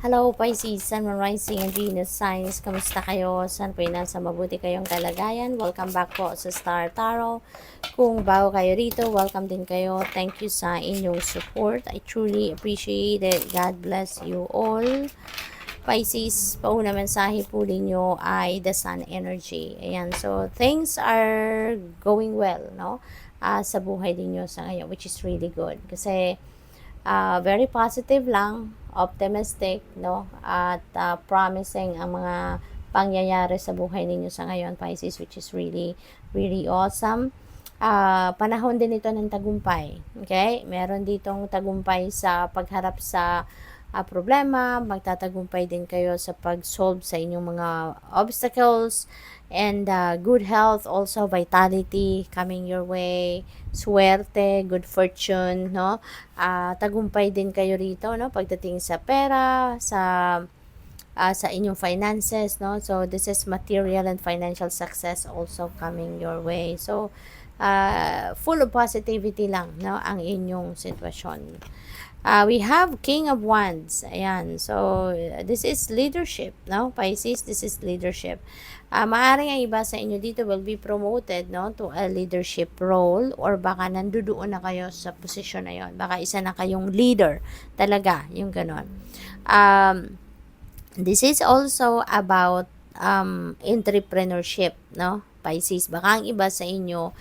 Hello, Pisces, Sun, Moon, Rising, and Venus signs. Kamusta kayo? Saan po nasa mabuti kayong kalagayan? Welcome back po sa Star Tarot. Kung bago kayo rito, welcome din kayo. Thank you sa inyong support. I truly appreciate it. God bless you all. Pisces, pauna mensahe po ninyo ay the sun energy. Ayan, so things are going well, no? Sa buhay ninyo sa ngayon, which is really good. Kasi very positive lang, optimistic, no? At promising ang mga pangyayari sa buhay ninyo sa ngayon, Pisces, which is really, really awesome. Panahon din ito ng tagumpay. Okay? Meron ditong tagumpay sa pagharap sa problema, magtatagumpay din kayo sa pag-solve sa inyong mga obstacles, and good health, also vitality coming your way, swerte, good fortune, no? Tagumpay din kayo rito, no? Pagdating sa pera, sa inyong finances, no? So this is material and financial success also coming your way. So full of positivity lang, no, ang inyong sitwasyon. We have King of Wands. Ayan. So, this is leadership, no? Pisces, this is leadership. Maaring ang iba sa inyo dito will be promoted, no, to a leadership role, or baka nandudoon na kayo sa posisyon na yon. Baka isa na kayong leader talaga, yung ganon. This is also about entrepreneurship, no? Pisces, baka ang iba sa inyo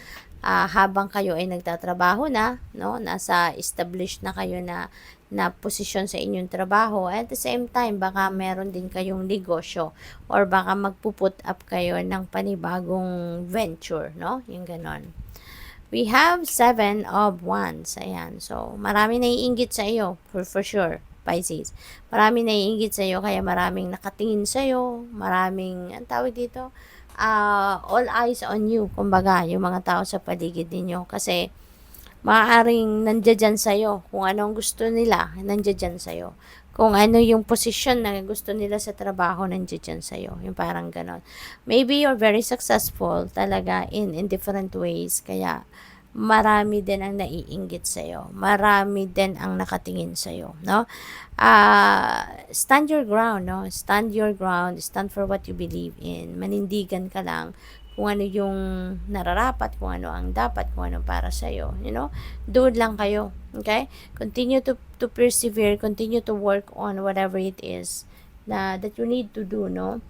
habang kayo ay nagtatrabaho na, no, nasa established na kayo na posisyon sa inyong trabaho, at the same time baka meron din kayong negosyo, or baka magpuput up kayo ng panibagong venture, no, yung ganon. We have 7 of Wands. Ayan, so marami naiinggit sa iyo, for sure, Pisces. Marami naiinggit sa iyo, kaya maraming nakatingin sa iyo, maraming, ang tawag dito, all eyes on you, kumbaga, yung mga tao sa paligid ninyo. Kasi, maaaring nandiyan sa'yo. Kung anong gusto nila, nandiyan sa'yo. Kung ano yung posisyon na gusto nila sa trabaho, nandiyan sa'yo. Yung parang ganon. Maybe you're very successful talaga in different ways. Kaya, marami din ang naiinggit sa'yo. Marami din ang nakatingin sa'yo, no? Stand your ground, no? Stand your ground. Stand for what you believe in. Manindigan ka lang kung ano yung nararapat, kung ano ang dapat, kung ano para sa'yo, you know? Doon lang kayo, okay? Continue to persevere, continue to work on whatever it is that you need to do, no?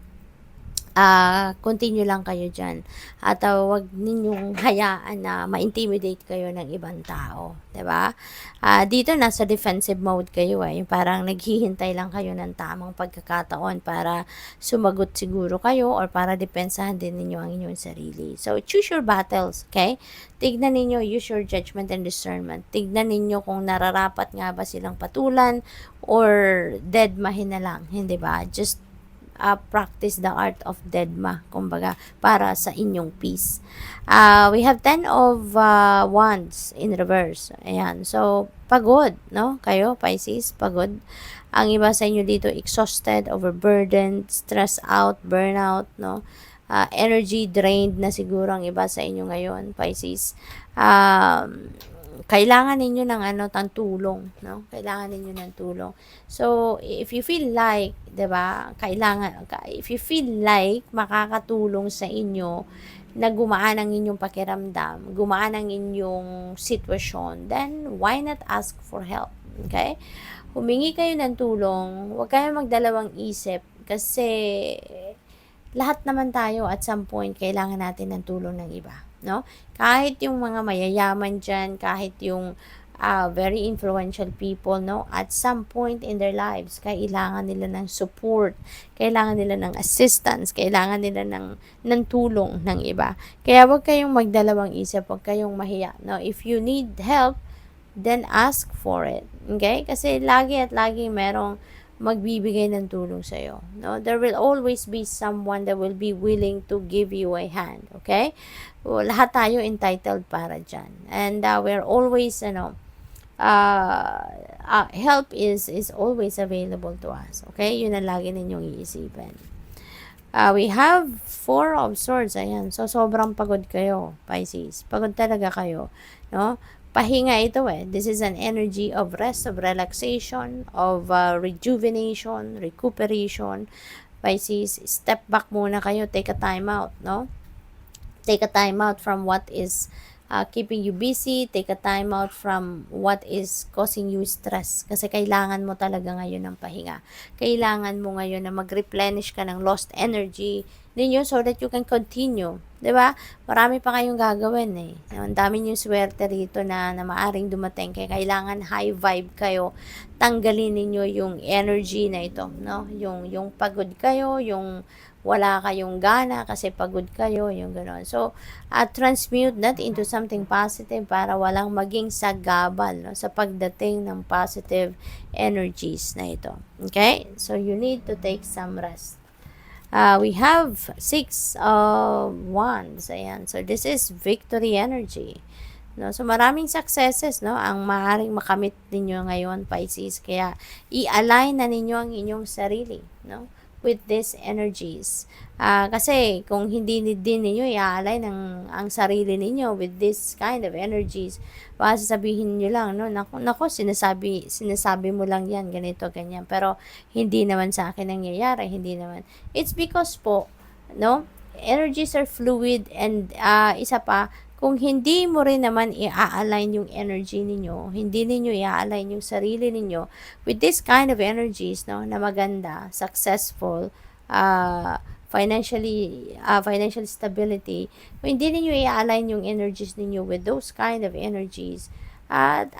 Continue lang kayo dyan. At wag ninyong hayaan na ma-intimidate kayo ng ibang tao. 'Di ba? Dito nasa defensive mode kayo yung parang naghihintay lang kayo ng tamang pagkakataon para sumagot siguro kayo, or para depensahan din ninyo ang inyong sarili. So, choose your battles, okay? Tignan ninyo, use your judgment and discernment. Tignan ninyo kung nararapat nga ba silang patulan, or deadmahin na lang, hindi ba? Just practice the art of deadma, kumbaga, para sa inyong peace. We have 10 of Wands in reverse. Ayan. So, pagod, no? Kayo, Pisces, pagod. Ang iba sa inyo dito, exhausted, overburdened, stressed out, burnout, no? Energy drained na siguro ang iba sa inyo ngayon, Pisces. Kailangan ninyo ng tulong, no? Kailangan ninyo ng tulong. So, if you feel like, 'di ba, if you feel like makakatulong sa inyo na gumaan ang inyong pakiramdam, gumaan ang inyong sitwasyon, then why not ask for help? Okay? Humingi kayo ng tulong, huwag kayong magdalawang isip, kasi lahat naman tayo at some point kailangan natin ng tulong ng iba, no? Kahit yung mga mayayaman dyan, kahit yung very influential people, no? At some point in their lives, kailangan nila ng support, kailangan nila ng assistance, kailangan nila ng tulong ng iba. Kaya wag kayong magdalawang isip, wag kayong mahiya, no? If you need help, then ask for it, okay? Kasi lagi at lagi merong magbibigay ng tulong sa iyo, no? There will always be someone that will be willing to give you a hand, okay? Lahat tayo entitled para dyan, and we're always, help is always available to us, okay? Yun ang lagi ninyong iisipin. We have 4 of Swords. Ayan, so sobrang pagod kayo, Pisces. Pagod talaga kayo, no? pahinga ito eh. This is an energy of rest, of relaxation, of rejuvenation, recuperation. Pisces, step back muna kayo, take a time out, no? Take a time out from what is keeping you busy, take a time out from what is causing you stress. Kasi kailangan mo talaga ngayon ng pahinga. Kailangan mo ngayon na mag-replenish ka ng lost energy ninyo so that you can continue. 'Di ba? Marami pa kayong gagawin eh. Ang dami yung swerte rito na maaring dumating. Kaya kailangan high vibe kayo. Tanggalin ninyo yung energy na ito, no? Yung pagod kayo, yung wala kayong gana kasi pagod kayo, yung gano'n. So, transmute that into something positive para walang maging sagabal, no, sa pagdating ng positive energies na ito. Okay? So, you need to take some rest. We have 6 of Wands. Ayan. So, this is victory energy. No, so maraming successes, no, ang maaaring makamit ninyo ngayon, Pisces. Kaya i-align na ninyo ang inyong sarili, no, with these energies. Kasi kung hindi din ninyo i-align ang sarili ninyo with this kind of energies, baka sasabihin niyo lang, no, nako, sinasabi mo lang yan, ganito, ganyan. Pero hindi naman sa akin nangyayari, hindi naman. It's because po, no, energies are fluid and isa pa, kung hindi mo rin naman i-align yung energy ninyo, hindi ninyo i-align yung sarili ninyo with this kind of energies, no, na maganda, successful, financial stability, kung hindi ninyo i-align yung energies ninyo with those kind of energies, at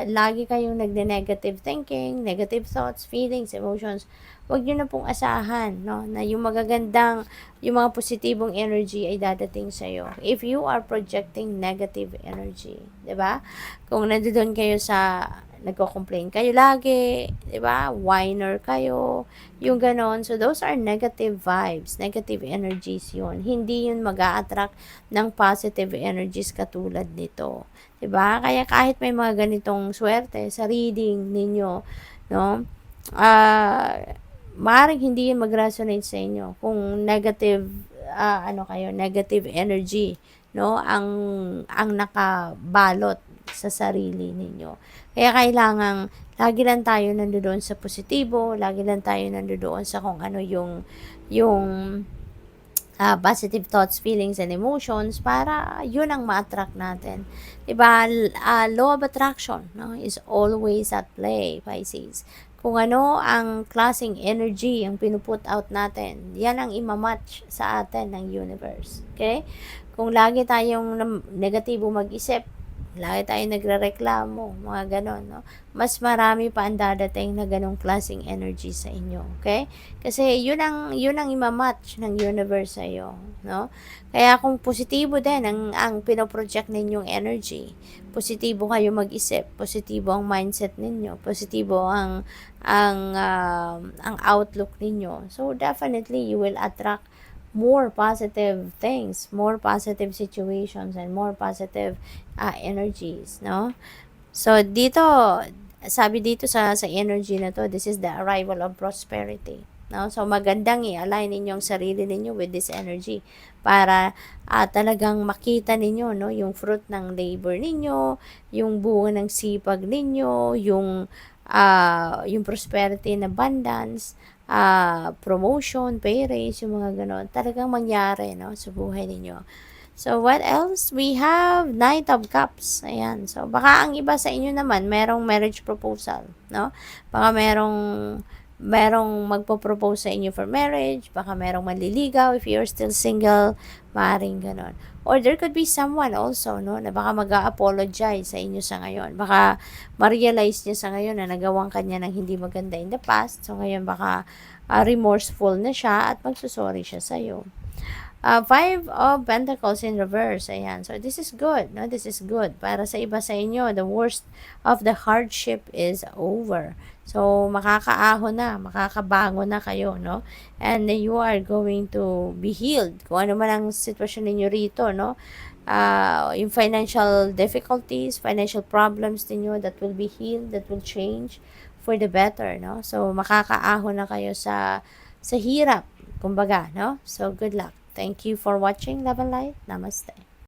lagi kayong nagne-negative thinking, negative thoughts, feelings, emotions, wag nyo na pong asahan, no, na yung magagandang, yung mga positibong energy ay dadating sa iyo. If you are projecting negative energy, 'di ba? Kung nandoon kayo sa nagko-complain kayo lagi, 'di ba? Whiner kayo, yung ganon. So those are negative vibes, negative energies 'yun. Hindi 'yun mag-a-attract ng positive energies katulad nito. 'Di ba? Kaya kahit may mga ganitong swerte sa reading ninyo, no? Maaaring hindi yun mag-resonate sa inyo kung negative negative energy, no, ang nakabalot sa sarili ninyo. Kaya kailangang lagi lang tayo nandoon sa positibo, lagi lang tayo nandoon sa kung ano yung positive thoughts, feelings, and emotions para yun ang ma-attract natin. Diba? Law of attraction, no, is always at play, Pisces. Kung ano ang klaseng energy ang pinuput out natin, yan ang imamatch sa atin ng universe. Okay? Kung lagi tayong negatibo mag-isip, lagi tayong nagrereklamo, mga ganon, no? Mas marami pa ang dadating na ganong klaseng energy sa inyo, okay? Kasi yun ang imamatch ng universe sa iyo, no? Kaya kung positibo din ang pinoproject ninyong energy, positibo kayo mag-isip, positibo ang mindset ninyo, positibo ang outlook ninyo. So definitely you will attract more positive things, more positive situations, and more positive energies, no? So dito, sabi dito sa energy na to, this is the arrival of prosperity, no? So magandang i-align ninyong sarili ninyo with this energy para talagang makita ninyo, no, yung fruit ng labor ninyo, yung bunga ng sipag ninyo, yung prosperity and abundance, promotion, pay raise, yung mga ganon, talagang mangyari, no, sa buhay ninyo. So, what else? We have Knight of Cups. Ayan. So, baka ang iba sa inyo naman, merong marriage proposal, no? Baka merong magpo-propose sa inyo for marriage, baka merong manliligaw if you're still single, maaaring ganon. Or there could be someone also, no, na baka mag-a-apologize sa inyo sa ngayon. Baka ma-realize niya sa ngayon na nagawang kanya ng hindi maganda in the past. So, ngayon baka remorseful na siya at magsusorry siya sa iyo. 5 of Pentacles in reverse. Ayan. So, this is good. No? This is good. Para sa iba sa inyo, the worst of the hardship is over. So, makakaahon na, makakabango na kayo, no? And you are going to be healed. Kung ano man ang sitwasyon ninyo rito, no? Yung financial difficulties, financial problems ninyo, that will be healed, that will change for the better, no? So, makakaahon na kayo sa hirap, kumbaga, no? So, good luck. Thank you for watching. Love and light. Namaste.